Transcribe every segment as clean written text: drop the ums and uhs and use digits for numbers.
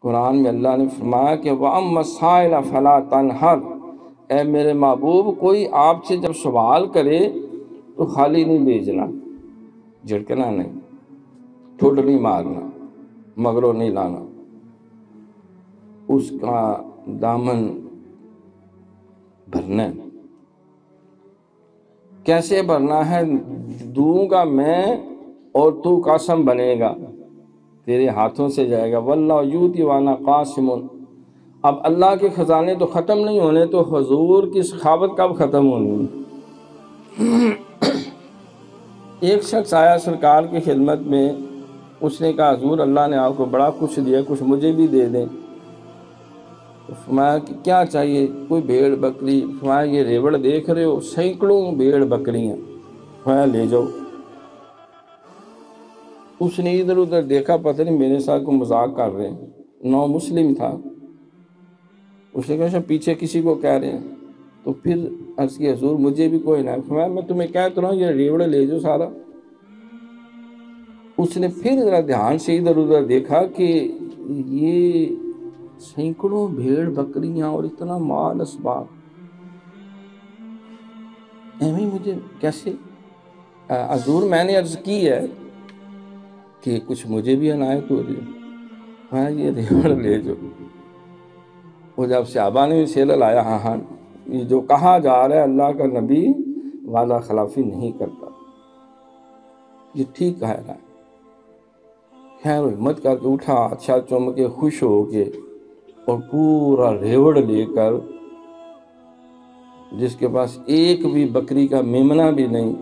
قرآن میں اللہ نے فرمایا کہ وَأَمَّا السَّائِلَ فَلَا تَنْهَرْ، اے میرے محبوب کوئی آپ سے جب سوال کرے تو خالی نہیں بھیجنا، جھڑکنا نہیں، ٹھوڈ نہیں مارنا، مگرو نہیں لانا، اس کا دامن بھرنا ہے۔ کیسے بھرنا ہے؟ دوں گا میں اور تو قاسم بنے گا، تیرے ہاتھوں سے جائے گا۔ واللہ یؤتی وانا قاسم، اب اللہ کے خزانے تو ختم نہیں ہونے، تو حضور کی سخاوت کب ختم ہونی؟ ایک شخص آیا سرکار کی خدمت میں، اس نے کہا حضور اللہ نے آپ کو بڑا کچھ دیا، کچھ مجھے بھی دے دیں۔ فرمایا کہ کیا چاہیے؟ کوئی بھیڑ بکری؟ فرمایا یہ ریوڑ دیکھ رہے ہو، سینکڑوں بھیڑ بکریاں، فرمایا لے جاؤ۔ اس نے ادھر ادھر دیکھا، پتہ نہیں میرے ساتھ کو مذاق کر رہے ہیں، نو مسلم تھا۔ اس نے کہا پیچھے کسی کو کہہ رہے ہیں، تو پھر عرض کی حضور مجھے بھی کوئی نہ۔ فرمایا میں تمہیں کہتا رہا ہوں یہ ریوڑ لے جاؤ سارا۔ اس نے پھر ذرا دھیان سے ادھر ادھر دیکھا کہ یہ سینکڑوں بھیڑ بکریاں اور اتنا مال اسباب، ایویں مجھے کیسے؟ حضور میں نے عرض کی ہے کہ کچھ مجھے بھی عنایت ہو رہی ہے، ہاں یہ ریوڑ لے جو۔ وہ جب صحابہ نے اسے لایا، ہاں ہاں یہ جو کہا جا رہا ہے اللہ کا نبی وعدہ خلافی نہیں کرتا، یہ ٹھیک کہہ رہا ہے۔ خیر ہمت کر کے اٹھا، اچھا چوم کے خوش ہو کے، اور پورا ریوڑ لے کر، جس کے پاس ایک بھی بکری کا میمنہ بھی نہیں،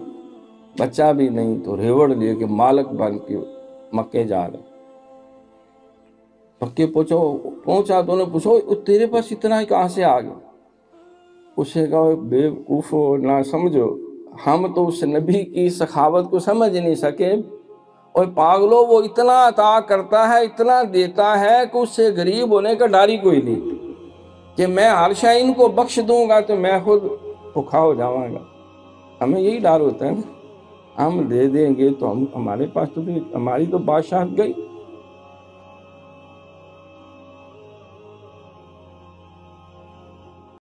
بچہ بھی نہیں، تو ریوڑ لے کے مالک بن کے مکے جا رہے۔ مکے پہنچا تو انہوں نے پوچھا تیرے پاس اتنا ہی کہاں سے آ گیا؟ اس نے کہا بے وقوفو نہ سمجھو، ہم تو اس نبی کی سخاوت کو سمجھ نہیں سکے، اور پاگلو وہ اتنا عطا کرتا ہے، اتنا دیتا ہے کہ اس سے غریب ہونے کا ڈر ہی کوئی نہیں، کہ میں ہر شے ان کو بخش دوں گا تو میں خود بھوکا ہو جاؤں گا۔ ہمیں یہی ڈر ہوتا ہے نا، ہم دے دیں گے تو ہمارے پاس تو ہماری تو بادشاہت گئی۔